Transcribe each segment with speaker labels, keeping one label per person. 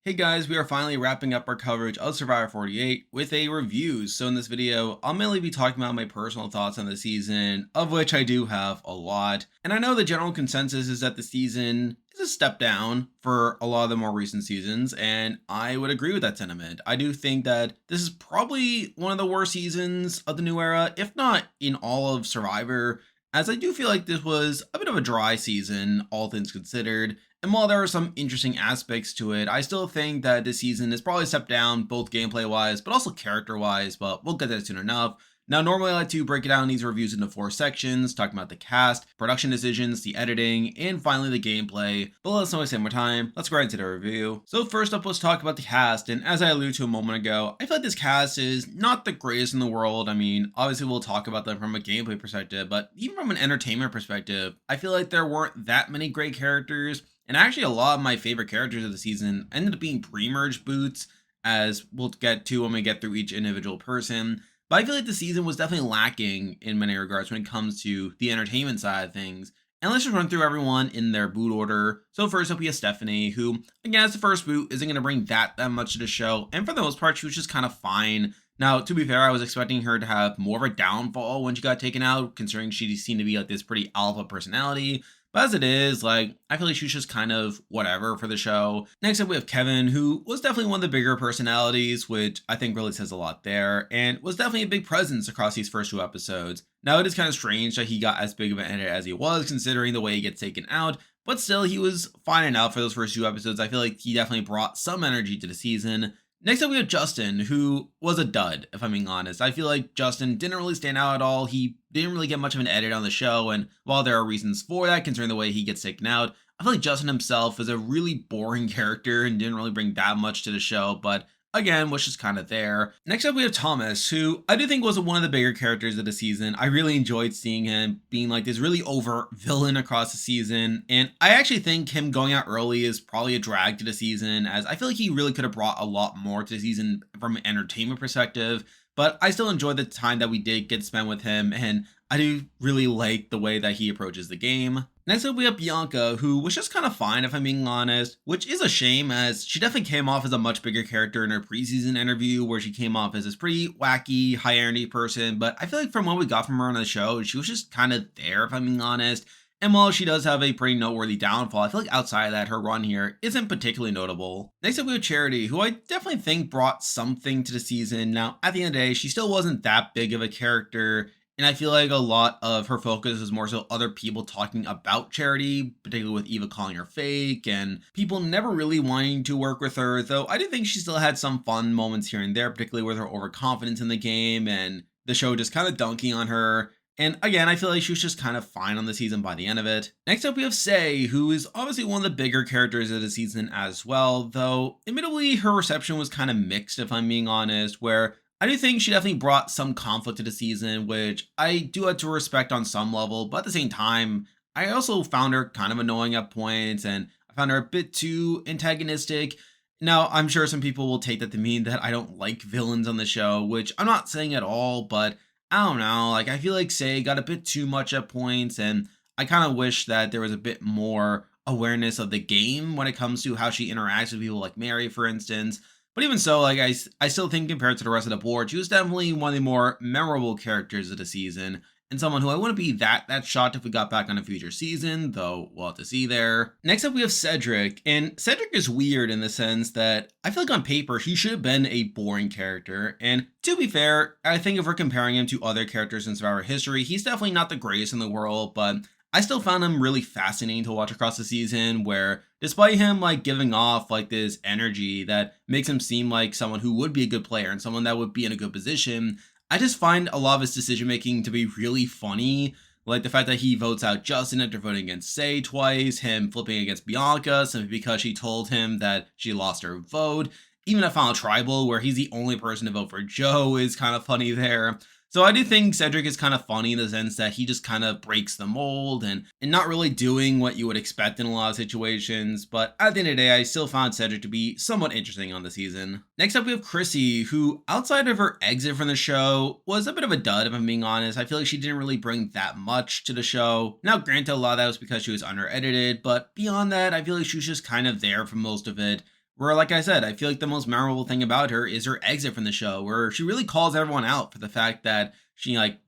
Speaker 1: Hey guys, we are finally wrapping up our coverage of Survivor 48 with a review. So in this video, I'll mainly be talking about my personal thoughts on the season, of which I do have a lot. And I know the general consensus is that the season is a step down for a lot of the more recent seasons, and I would agree with that sentiment. I do think that this is probably one of the worst seasons of the new era, if not in all of Survivor, as I do feel like this was a bit of a dry season, all things considered. And while there are some interesting aspects to it, I still think that this season is probably a step down, both gameplay wise, but also character wise, but we'll get to that soon enough. Now, normally I like to break it down these reviews into 4 sections, talking about the cast, production decisions, the editing, and finally the gameplay. But let's not waste any more time, let's go right into the review. So first up, let's talk about the cast, and as I alluded to a moment ago, I feel like this cast is not the greatest in the world. I mean, obviously we'll talk about them from a gameplay perspective, but even from an entertainment perspective, I feel like there weren't that many great characters. And actually, a lot of my favorite characters of the season ended up being pre-merge boots, as we'll get to when we get through each individual person. But I feel like the season was definitely lacking in many regards when it comes to the entertainment side of things. And let's just run through everyone in their boot order. So first up, we have Stephanie, who, again, as the first boot, isn't going to bring that much to the show. And for the most part, she was just kind of fine. Now, to be fair, I was expecting her to have more of a downfall when she got taken out, considering she seemed to be like this pretty alpha personality. But as it is, like, I feel like she's just kind of whatever for the show. Next up, we have Kevin, who was definitely one of the bigger personalities, which I think really says a lot there, and was definitely a big presence across these first 2 episodes. Now, it is kind of strange that he got as big of an edit as he was, considering the way he gets taken out, but still, he was fine enough for those first 2 episodes. I feel like he definitely brought some energy to the season. Next up, we have Justin, who was a dud, if I'm being honest. I feel like Justin didn't really stand out at all. He didn't really get much of an edit on the show, and while there are reasons for that, considering the way he gets taken out, I feel like Justin himself is a really boring character and didn't really bring that much to the show, but again, was just kind of there. Next up, we have Thomas, who I do think was one of the bigger characters of the season. I really enjoyed seeing him being like this really overt villain across the season. And I actually think him going out early is probably a drag to the season, as I feel like he really could have brought a lot more to the season from an entertainment perspective. But I still enjoyed the time that we did get spent with him, and I do really like the way that he approaches the game. Next up, we have Bianca, who was just kind of fine, if I'm being honest, which is a shame, as she definitely came off as a much bigger character in her preseason interview, where she came off as this pretty wacky, high energy person. But I feel like from what we got from her on the show, she was just kind of there, if I'm being honest. And while she does have a pretty noteworthy downfall, I feel like outside of that, her run here isn't particularly notable. Next up, we have Charity, who I definitely think brought something to the season. Now, at the end of the day, she still wasn't that big of a character, and I feel like a lot of her focus is more so other people talking about Charity, particularly with Eva calling her fake, and people never really wanting to work with her, though I do think she still had some fun moments here and there, particularly with her overconfidence in the game, and the show just kind of dunking on her. And again, I feel like she was just kind of fine on the season by the end of it. Next up, we have Say, who is obviously one of the bigger characters of the season as well, though admittedly her reception was kind of mixed, if I'm being honest, where I do think she definitely brought some conflict to the season, which I do have to respect on some level, but at the same time, I also found her kind of annoying at points, and I found her a bit too antagonistic. Now, I'm sure some people will take that to mean that I don't like villains on the show, which I'm not saying at all, but I don't know, like, I feel like Say got a bit too much at points, and I kind of wish that there was a bit more awareness of the game when it comes to how she interacts with people like Mary, for instance. But even so, like, I still think compared to the rest of the board, she was definitely one of the more memorable characters of the season, and someone who I wouldn't be that shocked if we got back on a future season, though we'll have to see there. Next up, we have Cedric, and Cedric is weird in the sense that I feel like on paper, he should have been a boring character, and to be fair, I think if we're comparing him to other characters in Survivor history, he's definitely not the greatest in the world, but I still found him really fascinating to watch across the season, where despite him like giving off like this energy that makes him seem like someone who would be a good player and someone that would be in a good position, I just find a lot of his decision making to be really funny. Like the fact that he votes out Justin after voting against Say twice, him flipping against Bianca simply because she told him that she lost her vote. Even at Final Tribal, where he's the only person to vote for Joe, is kind of funny there. So I do think Cedric is kind of funny in the sense that he just kind of breaks the mold and not really doing what you would expect in a lot of situations. But at the end of the day, I still found Cedric to be somewhat interesting on the season. Next up, we have Chrissy, who outside of her exit from the show was a bit of a dud, if I'm being honest. I feel like she didn't really bring that much to the show. Now, granted, a lot of that was because she was under edited, but beyond that, I feel like she was just kind of there for most of it, Where, like I said, I feel like the most memorable thing about her is her exit from the show, where she really calls everyone out for the fact that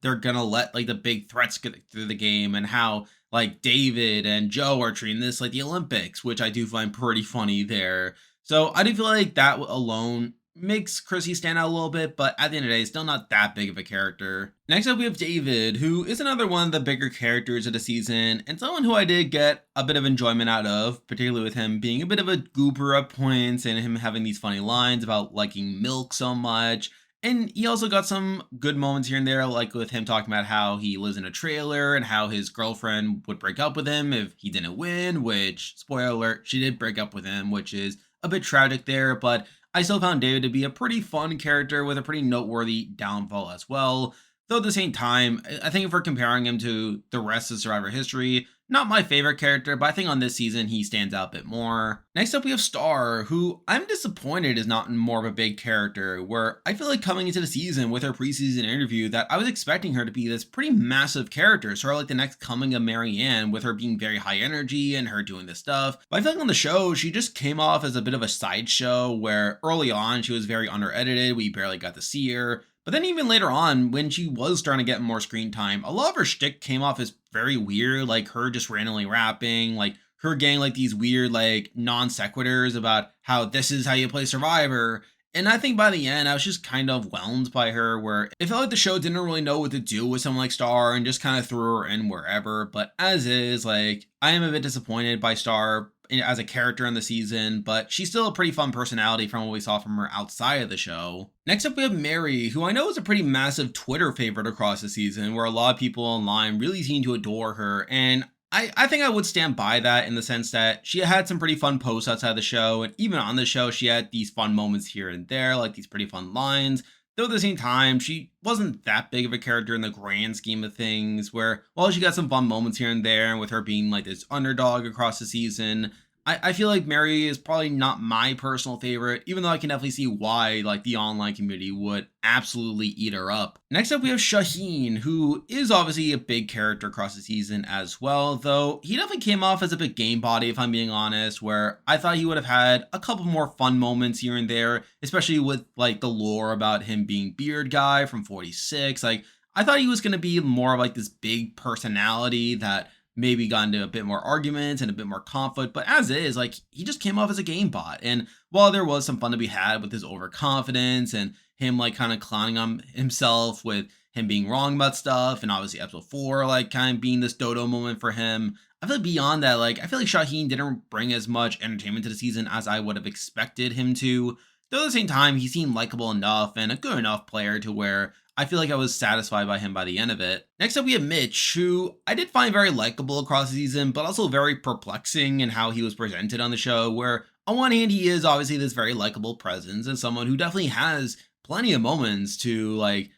Speaker 1: they're gonna let like the big threats get through the game, and how like David and Joe are treating this like the Olympics, which I do find pretty funny there. So I do feel like that alone makes Chrissy stand out a little bit, but at the end of the day, still not that big of a character. Next up, we have David, who is another one of the bigger characters of the season, and someone who I did get a bit of enjoyment out of, particularly with him being a bit of a goober at points and him having these funny lines about liking milk so much. And he also got some good moments here and there, like with him talking about how he lives in a trailer and how his girlfriend would break up with him if he didn't win, which, spoiler alert, she did break up with him, which is a bit tragic there, but I still found David to be a pretty fun character with a pretty noteworthy downfall as well. Though at the same time, I think if we're comparing him to the rest of Survivor history, not my favorite character, but I think on this season he stands out a bit more. Next up, we have Star, who I'm disappointed is not more of a big character, where I feel like coming into the season with her preseason interview that I was expecting her to be this pretty massive character, sort of like the next coming of Marianne, with her being very high energy and her doing this stuff. But I feel like on the show, she just came off as a bit of a sideshow, where early on she was very under-edited, we barely got to see her. But then even later on, when she was starting to get more screen time, a lot of her shtick came off as very weird, like her just randomly rapping, like her getting like these weird like non sequiturs about how this is how you play Survivor. And I think by the end, I was just kind of whelmed by her, where it felt like the show didn't really know what to do with someone like Star and just kind of threw her in wherever. But as is, like, I am a bit disappointed by Star as a character in the season, but she's still a pretty fun personality from what we saw from her outside of the show. Next up, we have Mary, who I know is a pretty massive Twitter favorite across the season, where a lot of people online really seem to adore her. And I think I would stand by that in the sense that she had some pretty fun posts outside the show, and even on the show, she had these fun moments here and there, like these pretty fun lines. Though at the same time, she wasn't that big of a character in the grand scheme of things, where while she got some fun moments here and there, and with her being like this underdog across the season, I feel like Mary is probably not my personal favorite, even though I can definitely see why like the online community would absolutely eat her up. Next up, we have Shaheen, who is obviously a big character across the season as well, though he definitely came off as a bit game body, if I'm being honest, where I thought he would have had a couple more fun moments here and there, especially with like the lore about him being Beard Guy from 46. Like, I thought he was going to be more of like this big personality that maybe got into a bit more arguments and a bit more conflict, but as is, like, he just came off as a game bot. And while there was some fun to be had with his overconfidence and him like kind of clowning on himself with him being wrong about stuff, and obviously episode 4 like kind of being this dodo moment for him, I feel like beyond that, like, I feel like Shaheen didn't bring as much entertainment to the season as I would have expected him to. Though at the same time, he seemed likable enough and a good enough player to where I feel like I was satisfied by him by the end of it. Next up, we have Mitch, who I did find very likable across the season, but also very perplexing in how he was presented on the show, where on one hand, he is obviously this very likable presence and someone who definitely has plenty of moments to like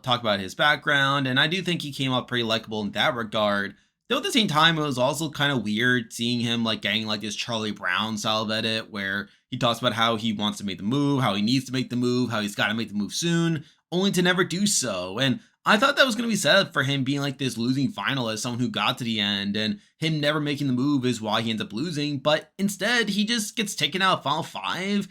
Speaker 1: talk about his background, and I do think he came out pretty likable in that regard. Though at the same time, it was also kind of weird seeing him like getting like this Charlie Brown style of edit where he talks about how he wants to make the move, how he needs to make the move, how he's got to make the move soon, only to never do so. And I thought that was going to be set up for him being like this losing finalist, someone who got to the end, and him never making the move is why he ends up losing. But instead, he just gets taken out final 5.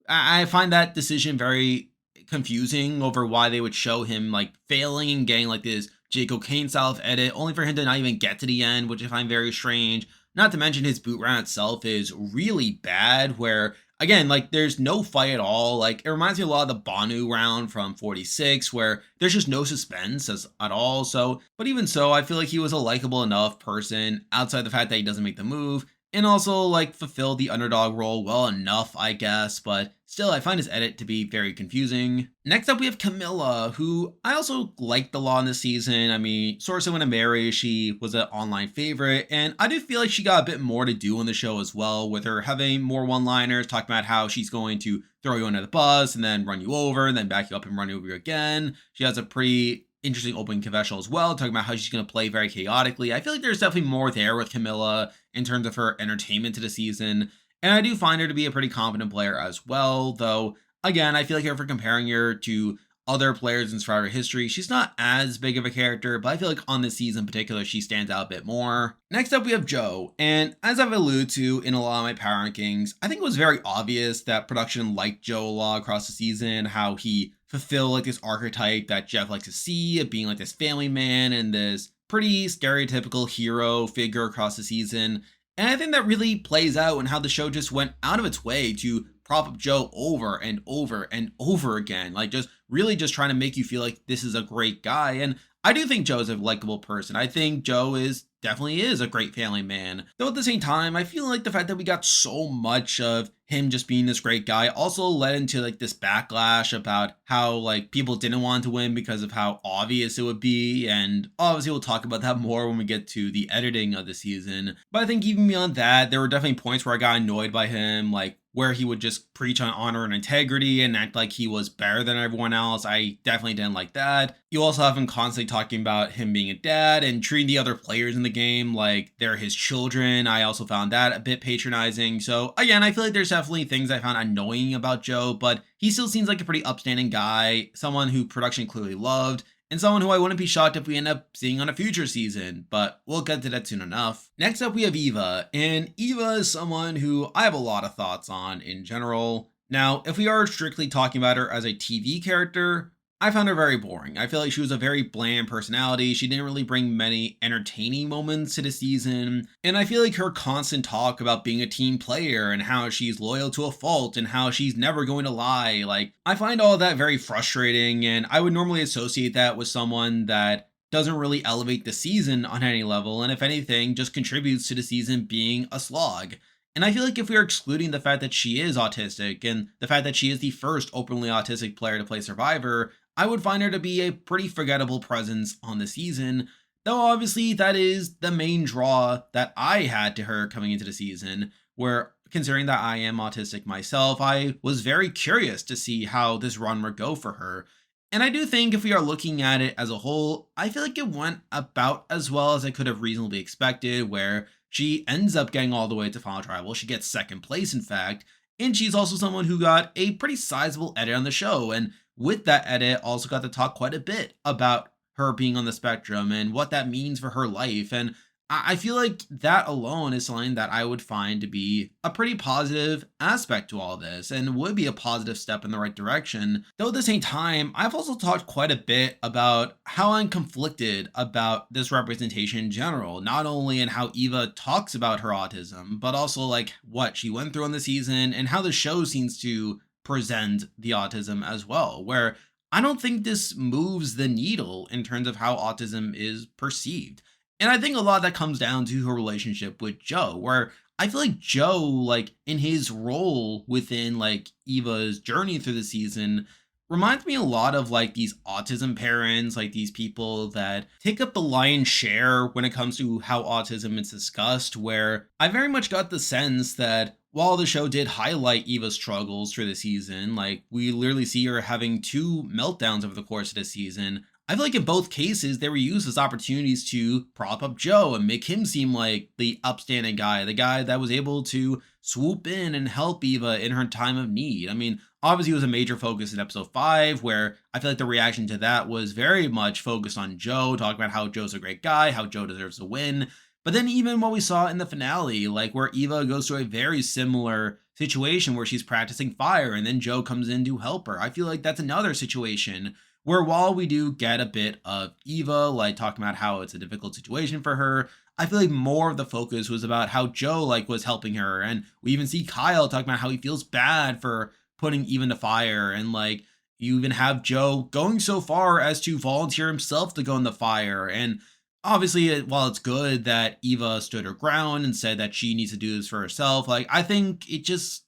Speaker 1: I find that decision very confusing over why they would show him like failing and getting like this J. Cocaine style of edit, only for him to not even get to the end, which I find very strange. Not to mention his boot round itself is really bad, where again, like, there's no fight at all. Like, it reminds me a lot of the Banu round from 46, where there's just no suspense at all. So, but even so, I feel like he was a likable enough person outside the fact that he doesn't make the move, and also like fulfilled the underdog role well enough, I guess, but still I find his edit to be very confusing. Next up, we have Camilla, who I also liked a lot in this season. I mean, sort of when I marry, she was an online favorite, and I do feel like she got a bit more to do on the show as well, with her having more one-liners, talking about how she's going to throw you under the bus and then run you over and then back you up and run you over again. She has a pretty interesting opening confessional as well, talking about how she's going to play very chaotically. I feel like there's definitely more there with Camilla in terms of her entertainment to the season, and I do find her to be a pretty competent player as well, though again, I feel like if we're comparing her to other players in Survivor history, she's not as big of a character, but I feel like on this season in particular, she stands out a bit more. Next up, we have Joe. And as I've alluded to in a lot of my power rankings, I think it was very obvious that production liked Joe a lot across the season, how he fulfilled like this archetype that Jeff likes to see of being like this family man and this pretty stereotypical hero figure across the season. And I think that really plays out in how the show just went out of its way to prop up Joe over and over and over again. Like just really just trying to make you feel like this is a great guy. And I do think Joe's a likable person. I think Joe is definitely is a great family man. Though at the same time, I feel like the fact that we got so much of him just being this great guy also led into like this backlash about how like people didn't want to win because of how obvious it would be. And obviously we'll talk about that more when we get to the editing of the season. But I think even beyond that, there were definitely points where I got annoyed by him, like where he would just preach on honor and integrity and act like he was better than everyone else. I definitely didn't like that. You also have him constantly talking about him being a dad and treating the other players in the game like they're his children. I also found that a bit patronizing. So again, I feel like there's definitely things I found annoying about Joe, but he still seems like a pretty upstanding guy, someone who production clearly loved, and someone who I wouldn't be shocked if we end up seeing on a future season, but we'll get to that soon enough. Next up, we have Eva, and Eva is someone who I have a lot of thoughts on in general. Now, if we are strictly talking about her as a TV character, I found her very boring. I feel like she was a very bland personality. She didn't really bring many entertaining moments to the season. And I feel like her constant talk about being a team player and how she's loyal to a fault and how she's never going to lie, like, I find all of that very frustrating. And I would normally associate that with someone that doesn't really elevate the season on any level. And if anything, just contributes to the season being a slog. And I feel like if we are excluding the fact that she is autistic and the fact that she is the first openly autistic player to play Survivor, I would find her to be a pretty forgettable presence on the season, though obviously that is the main draw that I had to her coming into the season, where considering that I am autistic myself, I was very curious to see how this run would go for her. And I do think if we are looking at it as a whole, I feel like it went about as well as I could have reasonably expected, where she ends up getting all the way to Final Tribal. She gets second place, in fact, and she's also someone who got a pretty sizable edit on the show. And with that edit, also got to talk quite a bit about her being on the spectrum and what that means for her life. And I feel like that alone is something that I would find to be a pretty positive aspect to all this and would be a positive step in the right direction. Though at the same time, I've also talked quite a bit about how I'm conflicted about this representation in general, not only in how Eva talks about her autism, but also like what she went through on the season and how the show seems to present the autism as well, where I don't think this moves the needle in terms of how autism is perceived. And I think a lot of that comes down to her relationship with Joe, where I feel like Joe, like in his role within like Eva's journey through the season, reminds me a lot of like these autism parents, like these people that take up the lion's share when it comes to how autism is discussed, where I very much got the sense that while the show did highlight Eva's struggles through the season, like we literally see her having two meltdowns over the course of the season, I feel like in both cases, they were used as opportunities to prop up Joe and make him seem like the upstanding guy, the guy that was able to swoop in and help Eva in her time of need. I mean, obviously, it was a major focus in episode 5, where I feel like the reaction to that was very much focused on Joe, talking about how Joe's a great guy, how Joe deserves to win. But then, even what we saw in the finale, like where Eva goes through a very similar situation where she's practicing fire and then Joe comes in to help her, I feel like that's another situation where while we do get a bit of Eva, like talking about how it's a difficult situation for her, I feel like more of the focus was about how Joe like was helping her. And we even see Kyle talking about how he feels bad for putting Eva to fire. And like you even have Joe going so far as to volunteer himself to go in the fire. And obviously, while it's good that Eva stood her ground and said that she needs to do this for herself, like I think it just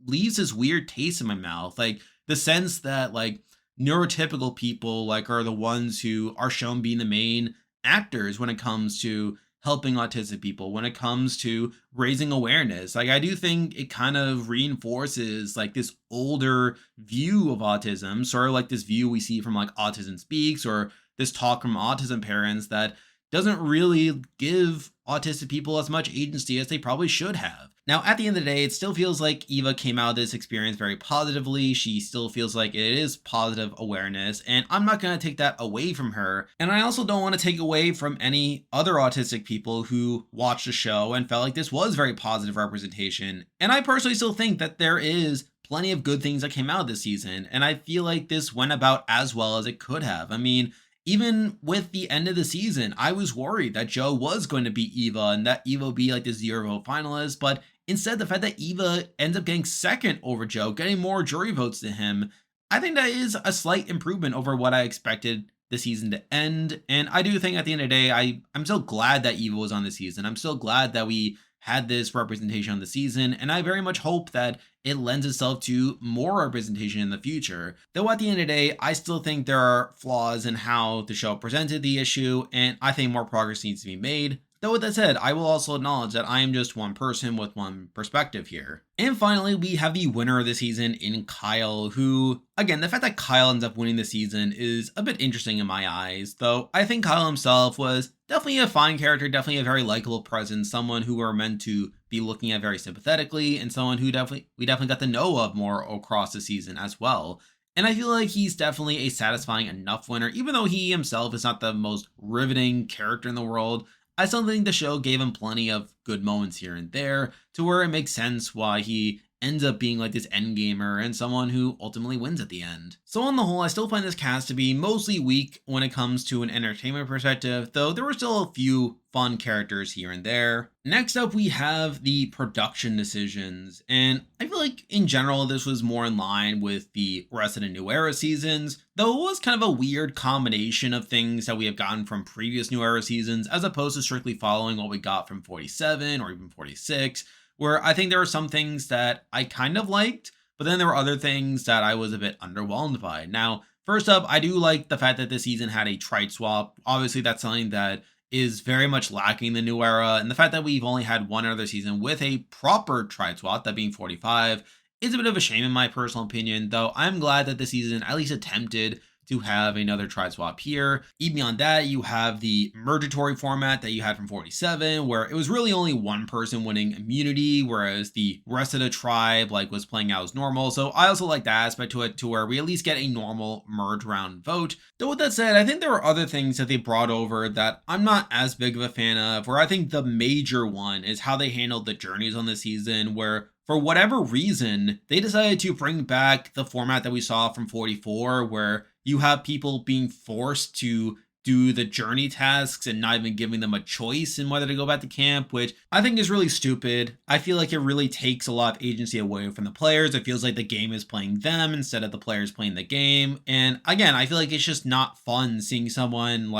Speaker 1: leaves this weird taste in my mouth. Like the sense that like neurotypical people like are the ones who are shown being the main actors when it comes to helping autistic people, when it comes to raising awareness. Like I do think it kind of reinforces like this older view of autism, sort of like this view we see from like Autism Speaks or this talk from autism parents that doesn't really give autistic people as much agency as they probably should have. Now, at the end of the day, it still feels like Eva came out of this experience very positively. She still feels like it is positive awareness, and I'm not going to take that away from her. And I also don't want to take away from any other autistic people who watched the show and felt like this was very positive representation. And I personally still think that there is plenty of good things that came out this season, and I feel like this went about as well as it could have. I mean, even with the end of the season, I was worried that Joe was going to beat Eva and that Eva would be like the 0 vote finalist, but instead, the fact that Eva ends up getting second over Joe, getting more jury votes than him, I think that is a slight improvement over what I expected the season to end. And I do think at the end of the day, I'm so glad that Eva was on the season. I'm so glad that we had this representation on the season. And I very much hope that it lends itself to more representation in the future. Though at the end of the day, I still think there are flaws in how the show presented the issue, and I think more progress needs to be made. Though with that said, I will also acknowledge that I am just one person with one perspective here. And finally, we have the winner of the season in Kyle, who, again, the fact that Kyle ends up winning the season is a bit interesting in my eyes, though I think Kyle himself was definitely a fine character, definitely a very likable presence, someone who we're meant to be looking at very sympathetically, and someone who we definitely got to know of more across the season as well. And I feel like he's definitely a satisfying enough winner, even though he himself is not the most riveting character in the world. I still think the show gave him plenty of good moments here and there to where it makes sense why he ends up being like this end gamer and someone who ultimately wins at the end. So on the whole, I still find this cast to be mostly weak when it comes to an entertainment perspective, though there were still a few fun characters here and there. Next up, we have the production decisions, and I feel like in general this was more in line with the rest of the New Era seasons, though it was kind of a weird combination of things that we have gotten from previous New Era seasons as opposed to strictly following what we got from 47 or even 46, where I think there were some things that I kind of liked, but then there were other things that I was a bit underwhelmed by. Now, first up, I do like the fact that this season had a trite swap. Obviously, that's something that is very much lacking in the New Era, and the fact that we've only had one other season with a proper trite swap, that being 45, is a bit of a shame in my personal opinion, though I'm glad that the season at least attempted to have another tri swap here. Even beyond that, you have the mergatory format that you had from 47, where it was really only one person winning immunity, whereas the rest of the tribe was playing out as normal. So I also like that aspect to it, to where we at least get a normal merge round vote. Though with that said, I think there were other things that they brought over that I'm not as big of a fan of, where I think the major one is how they handled the journeys on the season, where for whatever reason, they decided to bring back the format that we saw from 44, where you have people being forced to do the journey tasks and not even giving them a choice in whether to go back to camp, which I think is really stupid. I feel like it really takes a lot of agency away from the players. It feels like the game is playing them instead of the players playing the game. And again, I feel like it's just not fun seeing someone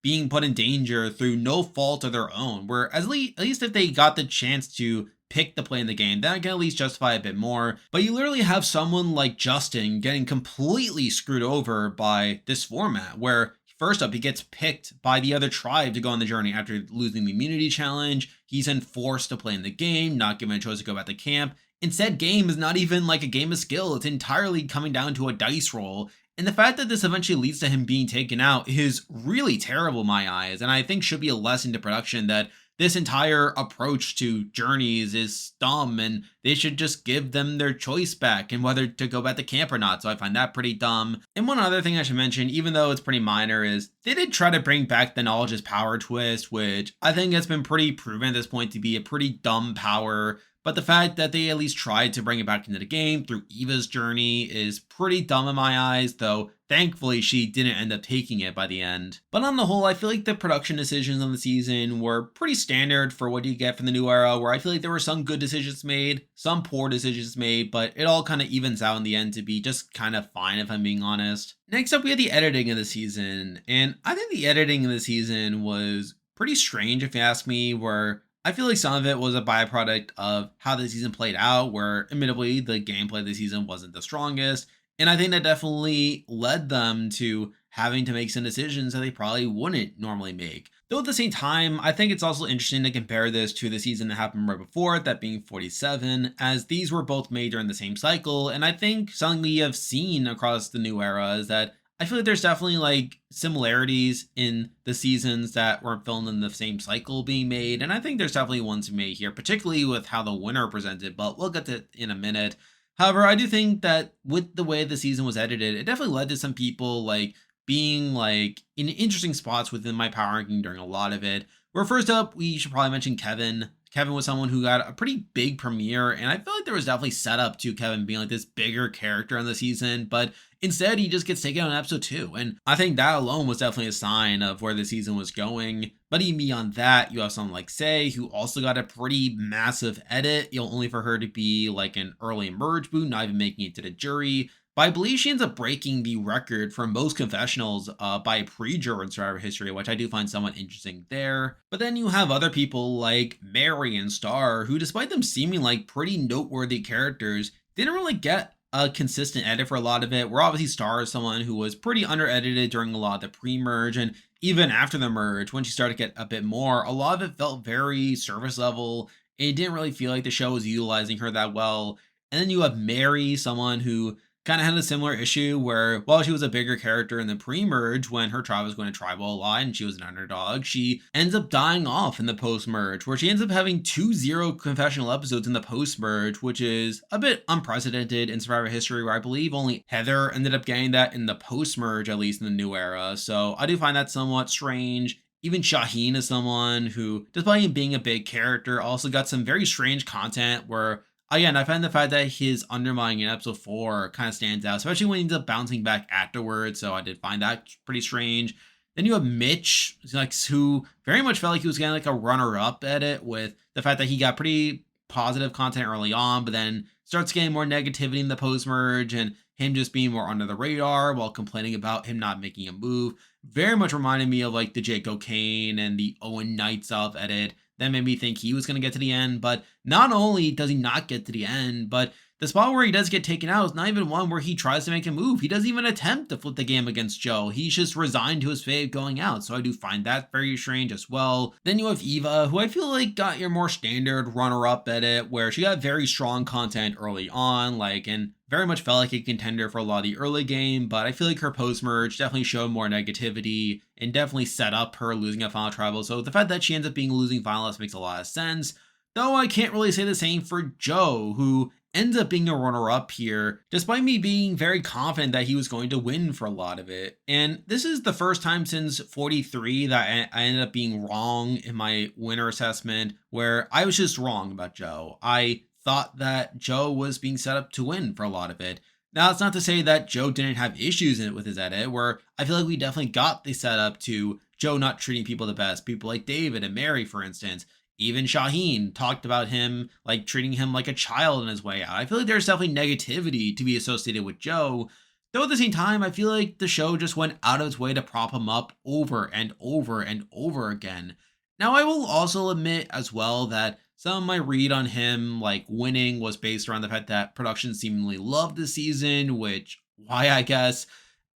Speaker 1: being put in danger through no fault of their own, where at least if they got the chance to pick the play in the game, then I can at least justify a bit more. But you literally have someone like Justin getting completely screwed over by this format, where first up, he gets picked by the other tribe to go on the journey after losing the immunity challenge. He's then forced to play in the game, not given a choice to go back to camp. Instead, game is not even like a game of skill. It's entirely coming down to a dice roll. And the fact that this eventually leads to him being taken out is really terrible in my eyes, and I think should be a lesson to production that this entire approach to journeys is dumb and they should just give them their choice back and whether to go back to camp or not. So I find that pretty dumb. And one other thing I should mention, even though it's pretty minor, is they did try to bring back the knowledge is power twist, which I think has been pretty proven at this point to be a pretty dumb power. But the fact that they at least tried to bring it back into the game through Eva's journey is pretty dumb in my eyes, though thankfully she didn't end up taking it by the end. But on the whole, I feel like the production decisions on the season were pretty standard for what you get from the New Era, where I feel like there were some good decisions made, some poor decisions made, but it all kind of evens out in the end to be just kind of fine if I'm being honest. Next up, we had the editing of the season, and I think the editing of the season was pretty strange if you ask me, where I feel like some of it was a byproduct of how the season played out, where admittedly the gameplay of the season wasn't the strongest. And I think that definitely led them to having to make some decisions that they probably wouldn't normally make. Though at the same time, I think it's also interesting to compare this to the season that happened right before it, that being 47, as these were both made during the same cycle. And I think something we have seen across the New Era is that I feel like there's definitely like similarities in the seasons that weren't filmed in the same cycle being made. And I think there's definitely ones made here, particularly with how the winner presented, but we'll get to it in a minute. However, I do think that with the way the season was edited, it definitely led to some people like being like in interesting spots within my power ranking during a lot of it. Where first up, we should probably mention Kevin. Kevin was someone who got a pretty big premiere, and I feel like there was definitely setup to Kevin being like this bigger character in the season, but instead he just gets taken out in episode 2. And I think that alone was definitely a sign of where the season was going. But even beyond that, you have someone like Say, who also got a pretty massive edit, only for her to be like an early merge boot, not even making it to the jury. But I believe she ends up breaking the record for most confessionals by a pre-juror in Survivor history, which I do find somewhat interesting there. But then you have other people like Mary and Star, who despite them seeming like pretty noteworthy characters, didn't really get a consistent edit for a lot of it. Where obviously Star is someone who was pretty under-edited during a lot of the pre-merge, and even after the merge, when she started to get a bit more, a lot of it felt very surface level. It didn't really feel like the show was utilizing her that well. And then you have Mary, someone who kind of had a similar issue where while she was a bigger character in the pre-merge when her tribe was going to tribal a lot and she was an underdog, she ends up dying off in the post-merge, where she ends up having 2-0 confessional episodes in the post-merge, which is a bit unprecedented in Survivor history, where I believe only Heather ended up getting that in the post-merge, at least in the new era. So I do find that somewhat strange. Even Shaheen is someone who, despite him being a big character, also got some very strange content where again, I find the fact that his undermining in episode 4 kind of stands out, especially when he ends up bouncing back afterwards. So I did find that pretty strange. Then you have Mitch, like who very much felt like he was getting like a runner-up at it, with the fact that he got pretty positive content early on, but then starts getting more negativity in the post-merge and him just being more under the radar while complaining about him not making a move. Very much reminded me of like the Jake O'Kane and the Owen Knight self edit. That made me think he was going to get to the end. But not only does he not get to the end, but the spot where he does get taken out is not even one where he tries to make a move. He doesn't even attempt to flip the game against Joe. He's just resigned to his fate going out. So I do find that very strange as well. Then you have Eva, who I feel like got your more standard runner-up edit, where she got very strong content early on, and very much felt like a contender for a lot of the early game, but I feel like her post-merge definitely showed more negativity and definitely set up her losing a final tribal. So the fact that she ends up being a losing finalist makes a lot of sense. Though I can't really say the same for Joe, who ends up being a runner-up here, despite me being very confident that he was going to win for a lot of it. And this is the first time since 43 that I ended up being wrong in my winner assessment, where I was just wrong about Joe. I thought that Joe was being set up to win for a lot of it. Now, it's not to say that Joe didn't have issues in it with his edit, where I feel like we definitely got the setup to Joe not treating people the best. People like David and Mary, for instance. Even Shaheen talked about him like treating him like a child in his way out. I feel like there's definitely negativity to be associated with Joe. Though at the same time, I feel like the show just went out of its way to prop him up over and over and over again. Now, I will also admit as well that some of my read on him like winning was based around the fact that production seemingly loved the season, which why I guess.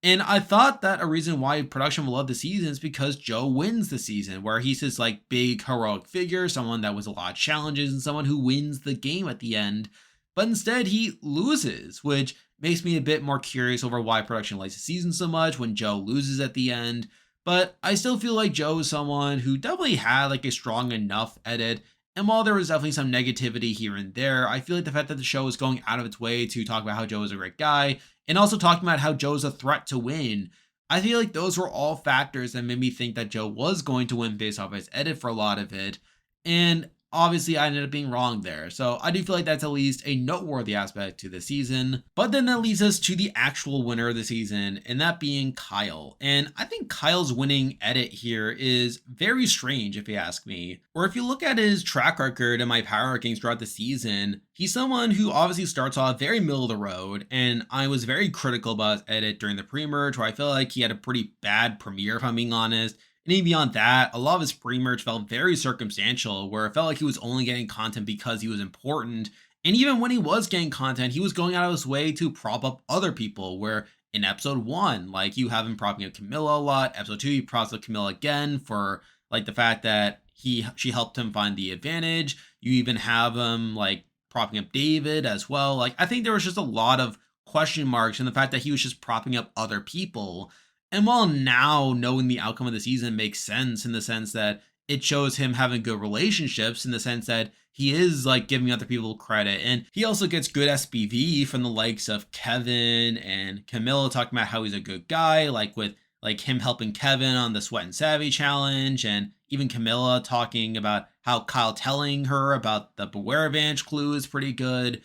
Speaker 1: And I thought that a reason why production will love the season is because Joe wins the season, where he's this like big heroic figure, someone that was a lot of challenges and someone who wins the game at the end. But instead he loses, which makes me a bit more curious over why production likes the season so much when Joe loses at the end. But I still feel like Joe is someone who definitely had like a strong enough edit. And while there was definitely some negativity here and there, I feel like the fact that the show is going out of its way to talk about how Joe is a great guy and also talking about how Joe's a threat to win, I feel like those were all factors that made me think that Joe was going to win based off his edit for a lot of it. And obviously, I ended up being wrong there. So I do feel like that's at least a noteworthy aspect to the season. But then that leads us to the actual winner of the season, and that being Kyle. And I think Kyle's winning edit here is very strange, if you ask me. Or if you look at his track record and my power rankings throughout the season, he's someone who obviously starts off very middle of the road, and I was very critical about his edit during the pre-merge, where I feel like he had a pretty bad premiere, if I'm being honest. And even beyond that, a lot of his pre-merge felt very circumstantial, where it felt like he was only getting content because he was important. And even when he was getting content, he was going out of his way to prop up other people, where in episode 1, like you have him propping up Camilla a lot. Episode 2, he props up Camilla again for like the fact that she helped him find the advantage. You even have him like propping up David as well. Like I think there was just a lot of question marks and the fact that he was just propping up other people. And while now knowing the outcome of the season makes sense in the sense that it shows him having good relationships in the sense that he is like giving other people credit. And he also gets good SPV from the likes of Kevin and Camilla talking about how he's a good guy, like with like him helping Kevin on the Sweat and Savvy challenge, and even Camilla talking about how Kyle telling her about the Beware Advantage clue is pretty good.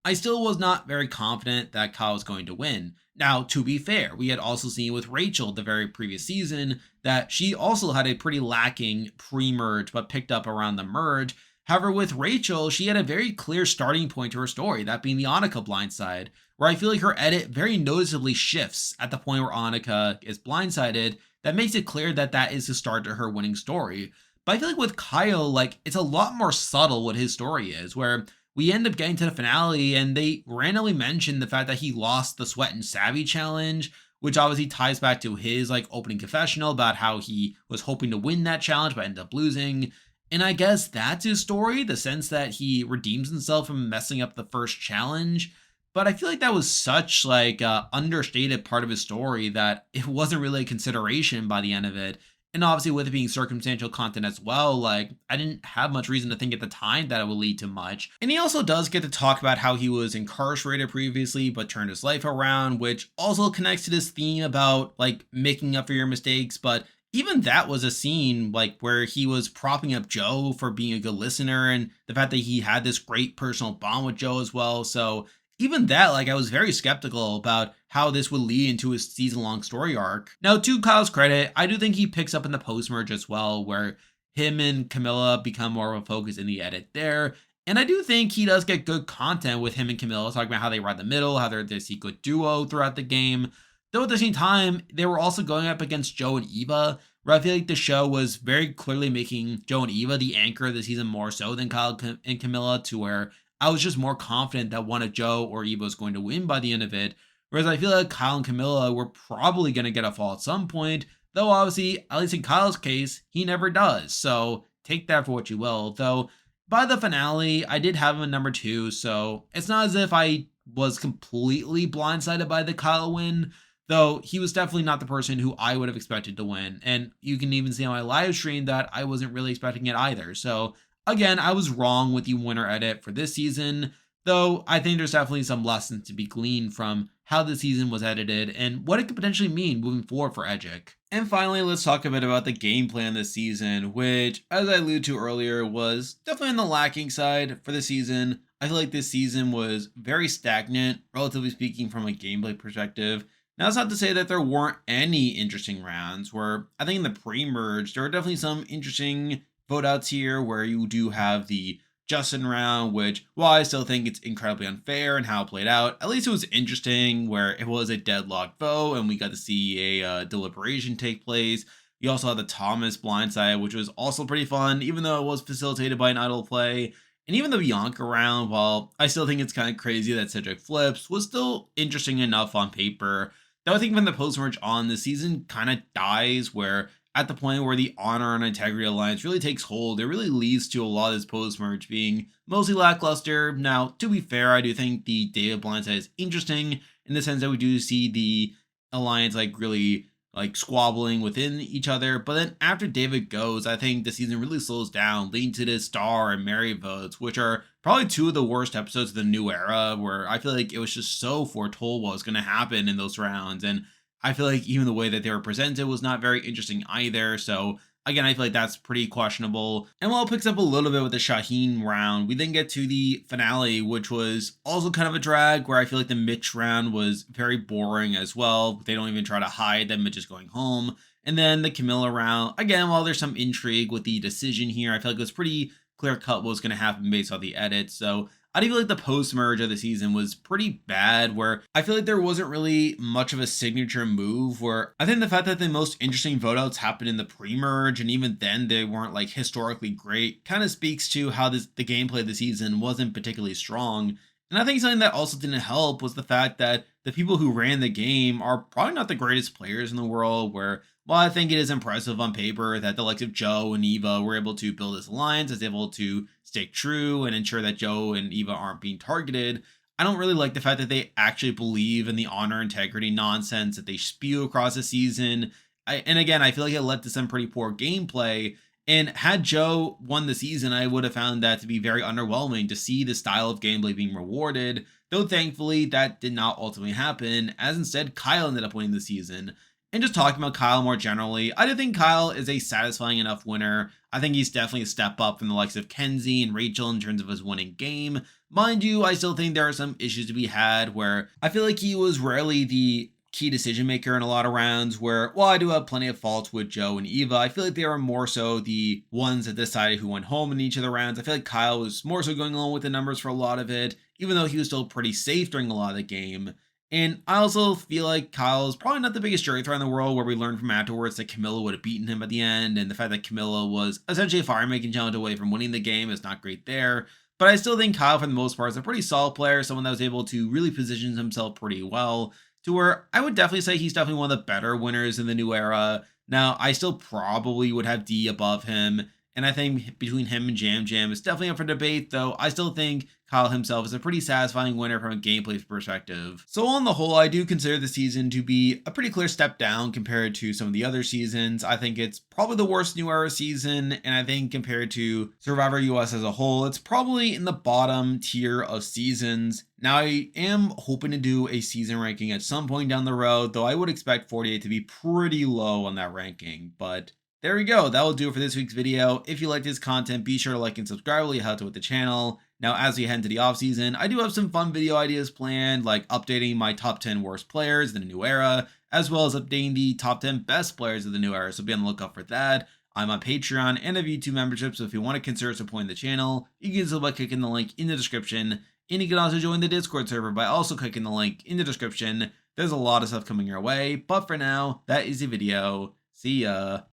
Speaker 1: I still was not very confident that Kyle was going to win. Now, to be fair, we had also seen with Rachel the very previous season that she also had a pretty lacking pre-merge but picked up around the merge. However, with Rachel, she had a very clear starting point to her story, that being the Annika blindside, where I feel like her edit very noticeably shifts at the point where Annika is blindsided. That makes it clear that that is the start to her winning story. But I feel like with Kyle, like it's a lot more subtle what his story is, where we end up getting to the finale and they randomly mention the fact that he lost the Sweat and Savvy challenge, which obviously ties back to his like opening confessional about how he was hoping to win that challenge but ended up losing. And I guess that's his story, the sense that he redeems himself from messing up the first challenge. But I feel like that was such like a understated part of his story that it wasn't really a consideration by the end of it. And obviously with it being circumstantial content as well, like I didn't have much reason to think at the time that it would lead to much. And he also does get to talk about how he was incarcerated previously but turned his life around, which also connects to this theme about like making up for your mistakes. But even that was a scene like where he was propping up Joe for being a good listener and the fact that he had this great personal bond with Joe as well. So even that, like, I was very skeptical about how this would lead into his season-long story arc. Now, to Kyle's credit, I do think he picks up in the post-merge as well, where him and Camilla become more of a focus in the edit there. And I do think he does get good content with him and Camilla, talking about how they ride the middle, how they're this good duo throughout the game. Though at the same time, they were also going up against Joe and Eva, where I feel like the show was very clearly making Joe and Eva the anchor of the season more so than Kyle and Camilla, to where I was just more confident that one of Joe or Eva was going to win by the end of it. Whereas I feel like Kyle and Camilla were probably going to get a fall at some point, though obviously, at least in Kyle's case, he never does. So take that for what you will. Though by the finale, I did have him at number 2, so it's not as if I was completely blindsided by the Kyle win, though he was definitely not the person who I would have expected to win. And you can even see on my live stream that I wasn't really expecting it either. So again, I was wrong with the winner edit for this season, though I think there's definitely some lessons to be gleaned from how the season was edited and what it could potentially mean moving forward for Edgic. And finally, let's talk a bit about the game plan this season, which, as I alluded to earlier, was definitely on the lacking side for the season. I feel like this season was very stagnant, relatively speaking, from a gameplay perspective. Now, that's not to say that there weren't any interesting rounds, where I think in the pre-merge, there were definitely some interesting vote outs here where you do have the Justin round, which, while I still think it's incredibly unfair and how it played out, at least it was interesting where it was a deadlocked vote and we got to see a deliberation take place. You also had the Thomas blindside, which was also pretty fun, even though it was facilitated by an idle play. And even the Bianca round, while I still think it's kind of crazy that Cedric flips, was still interesting enough on paper. Though I think when the post-merge on, the season kind of dies, where at the point where the honor and integrity alliance really takes hold, it really leads to a lot of this post-merge being mostly lackluster. Now, to be fair, I do think the David blindside is interesting in the sense that we do see the alliance like really like squabbling within each other. But then after David goes, I think the season really slows down, leading to the Star and Mary votes, which are probably 2 of the worst episodes of the new era, where I feel like it was just so foretold what was going to happen in those rounds. And I feel like even the way that they were presented was not very interesting either. So again, I feel like that's pretty questionable. And while it picks up a little bit with the Shaheen round, we then get to the finale, which was also kind of a drag, where I feel like the Mitch round was very boring as well. They don't even try to hide that Mitch is going home. And then the Camilla round, again, while there's some intrigue with the decision here, I feel like it was pretty clear cut what was going to happen based on the edit. So I do feel like the post-merge of the season was pretty bad, where I feel like there wasn't really much of a signature move, where I think the fact that the most interesting vote outs happened in the pre-merge, and even then they weren't like historically great, kind of speaks to how the gameplay of the season wasn't particularly strong. And I think something that also didn't help was the fact that the people who ran the game are probably not the greatest players in the world, where while I think it is impressive on paper that the likes of Joe and Eva were able to build this alliance, is able to stay true and ensure that Joe and Eva aren't being targeted, I don't really like the fact that they actually believe in the honor integrity nonsense that they spew across the season. And again, I feel like it led to some pretty poor gameplay. And had Joe won the season, I would have found that to be very underwhelming to see the style of gameplay being rewarded. Though thankfully, that did not ultimately happen, as instead Kyle ended up winning the season. And just talking about Kyle more generally, I do think Kyle is a satisfying enough winner. I think he's definitely a step up from the likes of Kenzie and Rachel in terms of his winning game. Mind you, I still think there are some issues to be had where I feel like he was rarely the key decision maker in a lot of rounds where, while I do have plenty of faults with Joe and Eva, I feel like they were more so the ones that decided who went home in each of the rounds. I feel like Kyle was more so going along with the numbers for a lot of it, even though he was still pretty safe during a lot of the game. And I also feel like Kyle is probably not the biggest jury threat in the world, where we learned from afterwards that Camilla would have beaten him at the end, and the fact that Camilla was essentially a fire making challenge away from winning the game is not great there. But I still think Kyle, for the most part, is a pretty solid player, someone that was able to really position himself pretty well, to where I would definitely say he's definitely one of the better winners in the new era. Now, I still probably would have D above him, and I think between him and Jam Jam, it's definitely up for debate, though I still think Kyle himself is a pretty satisfying winner from a gameplay perspective. So on the whole, I do consider the season to be a pretty clear step down compared to some of the other seasons. I think it's probably the worst New Era season, and I think compared to Survivor US as a whole, it's probably in the bottom tier of seasons. Now, I am hoping to do a season ranking at some point down the road, though I would expect 48 to be pretty low on that ranking, but there we go. That will do it for this week's video. If you like this content, be sure to like and subscribe while you help with the channel. Now, as we head into the off season, I do have some fun video ideas planned, like updating my top 10 worst players in the new era, as well as updating the top 10 best players of the new era. So be on the lookout for that. I'm on Patreon and have YouTube membership, so if you want to consider supporting the channel, you can do so by clicking the link in the description. And you can also join the Discord server by also clicking the link in the description. There's a lot of stuff coming your way, but for now, that is the video. See ya.